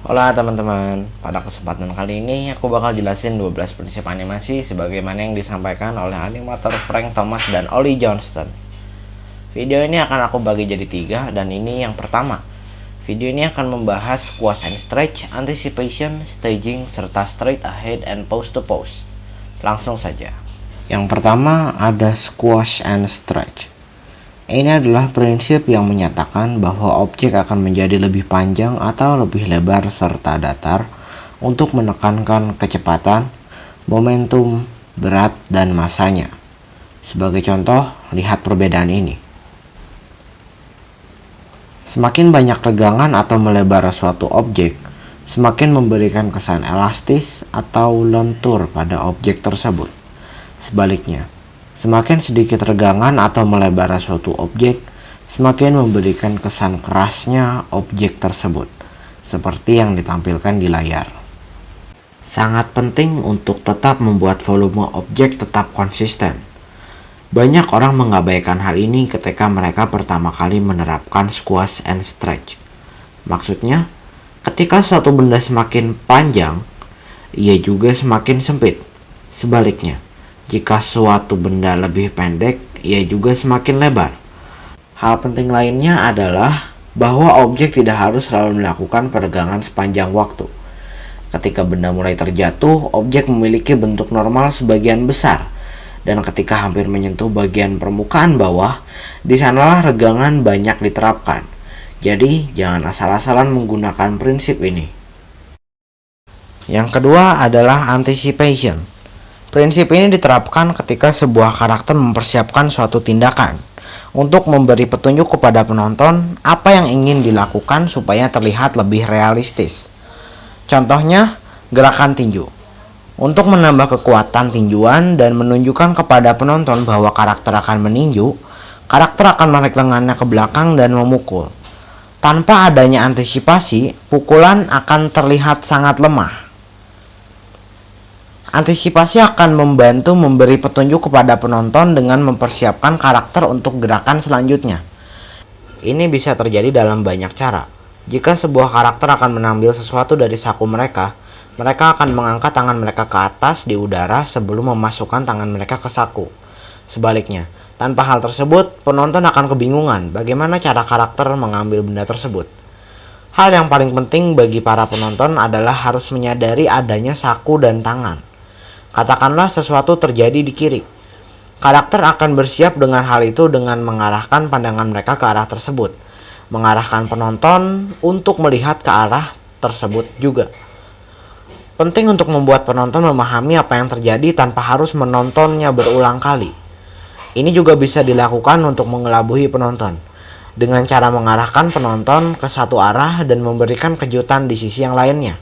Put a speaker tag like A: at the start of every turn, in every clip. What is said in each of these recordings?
A: Hola teman-teman, pada kesempatan kali ini aku bakal jelasin 12 prinsip animasi sebagaimana yang disampaikan oleh animator Frank Thomas dan Ollie Johnston. Video ini akan aku bagi jadi 3 dan ini yang pertama. Video ini akan membahas squash and stretch, anticipation, staging, serta straight ahead and pose to pose. Langsung saja. Yang pertama ada squash and stretch. Ini adalah prinsip yang menyatakan bahwa objek akan menjadi lebih panjang atau lebih lebar serta datar untuk menekankan kecepatan, momentum, berat, dan masanya. Sebagai contoh, lihat perbedaan ini. Semakin banyak tegangan atau melebar suatu objek, semakin memberikan kesan elastis atau lentur pada objek tersebut. Sebaliknya, semakin sedikit regangan atau melebar suatu objek, semakin memberikan kesan kerasnya objek tersebut, seperti yang ditampilkan di layar. Sangat penting untuk tetap membuat volume objek tetap konsisten. Banyak orang mengabaikan hal ini ketika mereka pertama kali menerapkan squash and stretch. Maksudnya, ketika suatu benda semakin panjang, ia juga semakin sempit. Sebaliknya, jika suatu benda lebih pendek, ia juga semakin lebar. Hal penting lainnya adalah bahwa objek tidak harus selalu melakukan peregangan sepanjang waktu. Ketika benda mulai terjatuh, objek memiliki bentuk normal sebagian besar, dan ketika hampir menyentuh bagian permukaan bawah, di sanalah regangan banyak diterapkan. Jadi, jangan asal-asalan menggunakan prinsip ini. Yang kedua adalah anticipation. Prinsip ini diterapkan ketika sebuah karakter mempersiapkan suatu tindakan untuk memberi petunjuk kepada penonton apa yang ingin dilakukan supaya terlihat lebih realistis. Contohnya, gerakan tinju. Untuk menambah kekuatan tinjuan dan menunjukkan kepada penonton bahwa karakter akan meninju, karakter akan menarik lengannya ke belakang dan memukul. Tanpa adanya antisipasi, pukulan akan terlihat sangat lemah. Antisipasi akan membantu memberi petunjuk kepada penonton dengan mempersiapkan karakter untuk gerakan selanjutnya. Ini bisa terjadi dalam banyak cara. Jika sebuah karakter akan mengambil sesuatu dari saku mereka, mereka akan mengangkat tangan mereka ke atas di udara sebelum memasukkan tangan mereka ke saku. Sebaliknya, tanpa hal tersebut, penonton akan kebingungan bagaimana cara karakter mengambil benda tersebut. Hal yang paling penting bagi para penonton adalah harus menyadari adanya saku dan tangan. Katakanlah sesuatu terjadi di kiri. Karakter akan bersiap dengan hal itu dengan mengarahkan pandangan mereka ke arah tersebut. Mengarahkan penonton untuk melihat ke arah tersebut juga. Penting untuk membuat penonton memahami apa yang terjadi tanpa harus menontonnya berulang kali. Ini juga bisa dilakukan untuk mengelabui penonton, dengan cara mengarahkan penonton ke satu arah dan memberikan kejutan di sisi yang lainnya.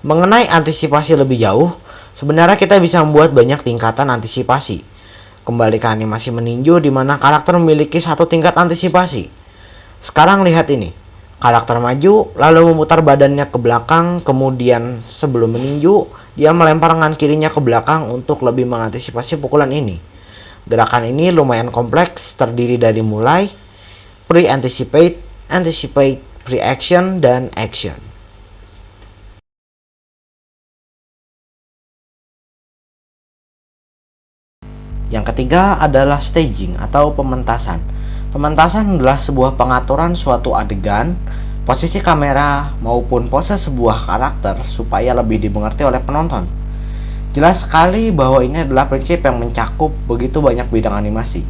A: Mengenai antisipasi lebih jauh, sebenarnya kita bisa membuat banyak tingkatan antisipasi. Kembali ke animasi meninju di mana karakter memiliki satu tingkat antisipasi. Sekarang lihat ini. Karakter maju, lalu memutar badannya ke belakang, kemudian sebelum meninju, dia melempar tangan kirinya ke belakang untuk lebih mengantisipasi pukulan ini. Gerakan ini lumayan kompleks, terdiri dari mulai pre-anticipate, anticipate, pre-action, dan action. Yang ketiga adalah staging atau pementasan. Pementasan adalah sebuah pengaturan suatu adegan, posisi kamera, maupun pose sebuah karakter supaya lebih dimengerti oleh penonton. Jelas sekali bahwa ini adalah prinsip yang mencakup begitu banyak bidang animasi.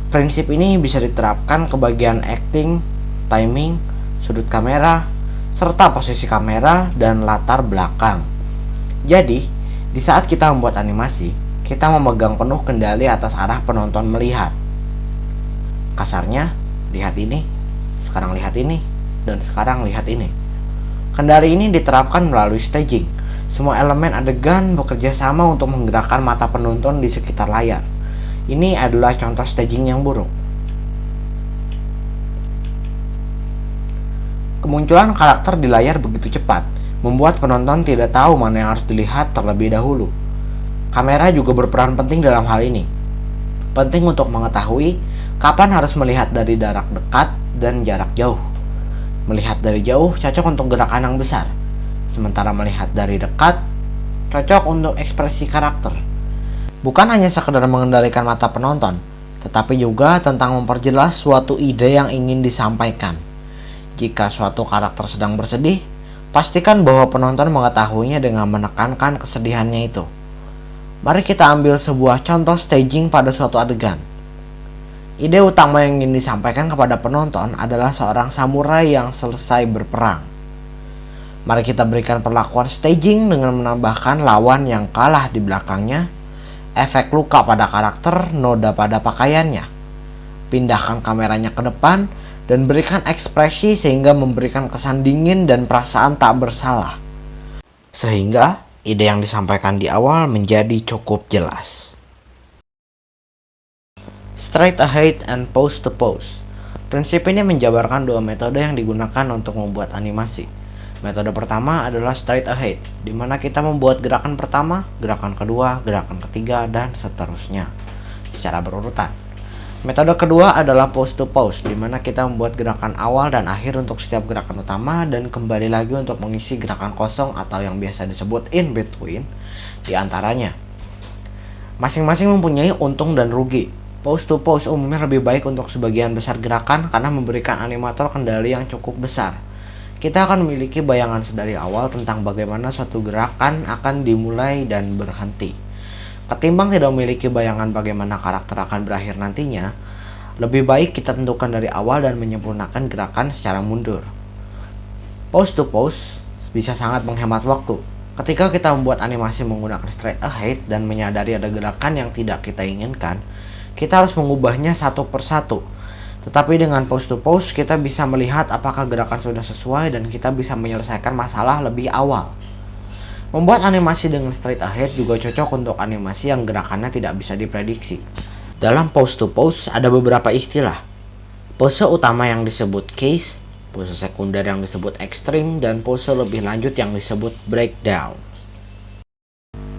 A: Prinsip ini bisa diterapkan ke bagian acting, timing, sudut kamera, serta posisi kamera dan latar belakang. Jadi, di saat kita membuat animasi, kita memegang penuh kendali atas arah penonton melihat. Kasarnya, lihat ini, sekarang lihat ini, dan sekarang lihat ini. Kendali ini diterapkan melalui staging. Semua elemen adegan bekerja sama untuk menggerakkan mata penonton di sekitar layar. Ini adalah contoh staging yang buruk. Kemunculan karakter di layar begitu cepat, membuat penonton tidak tahu mana yang harus dilihat terlebih dahulu. Kamera juga berperan penting dalam hal ini. Penting untuk mengetahui kapan harus melihat dari jarak dekat dan jarak jauh. Melihat dari jauh cocok untuk gerakan yang besar, sementara melihat dari dekat cocok untuk ekspresi karakter. Bukan hanya sekedar mengendalikan mata penonton, tetapi juga tentang memperjelas suatu ide yang ingin disampaikan. Jika suatu karakter sedang bersedih, pastikan bahwa penonton mengetahuinya dengan menekankan kesedihannya itu. Mari kita ambil sebuah contoh staging pada suatu adegan. Ide utama yang ingin disampaikan kepada penonton adalah seorang samurai yang selesai berperang. Mari kita berikan perlakuan staging dengan menambahkan lawan yang kalah di belakangnya, efek luka pada karakter, noda pada pakaiannya. Pindahkan kameranya ke depan dan berikan ekspresi sehingga memberikan kesan dingin dan perasaan tak bersalah. Sehingga ide yang disampaikan di awal menjadi cukup jelas. Straight ahead and pose to pose. Prinsip ini menjabarkan dua metode yang digunakan untuk membuat animasi. Metode pertama adalah straight ahead, di mana kita membuat gerakan pertama, gerakan kedua, gerakan ketiga, dan seterusnya secara berurutan. Metode kedua adalah pose to pose, di mana kita membuat gerakan awal dan akhir untuk setiap gerakan utama dan kembali lagi untuk mengisi gerakan kosong atau yang biasa disebut in between di antaranya. Masing-masing mempunyai untung dan rugi. Pose to pose umumnya lebih baik untuk sebagian besar gerakan karena memberikan animator kendali yang cukup besar. Kita akan memiliki bayangan sedari awal tentang bagaimana suatu gerakan akan dimulai dan berhenti. Ketimbang tidak memiliki bayangan bagaimana karakter akan berakhir nantinya, lebih baik kita tentukan dari awal dan menyempurnakan gerakan secara mundur. Pose to pose bisa sangat menghemat waktu. Ketika kita membuat animasi menggunakan straight ahead dan menyadari ada gerakan yang tidak kita inginkan, kita harus mengubahnya satu persatu. Tetapi dengan pose to pose, kita bisa melihat apakah gerakan sudah sesuai dan kita bisa menyelesaikan masalah lebih awal. Membuat animasi dengan straight ahead juga cocok untuk animasi yang gerakannya tidak bisa diprediksi. Dalam pose to pose ada beberapa istilah. Pose utama yang disebut case, pose sekunder yang disebut extreme, dan pose lebih lanjut yang disebut breakdown.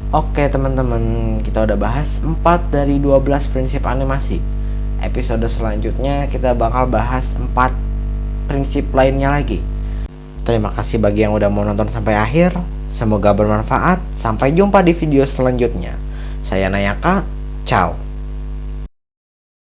A: Oke teman-teman, kita udah bahas 4 dari 12 prinsip animasi. Episode selanjutnya kita bakal bahas 4 prinsip lainnya lagi. Terima kasih bagi yang udah mau nonton sampai akhir. Semoga bermanfaat. Sampai jumpa di video selanjutnya. Saya Nayaka. Ciao.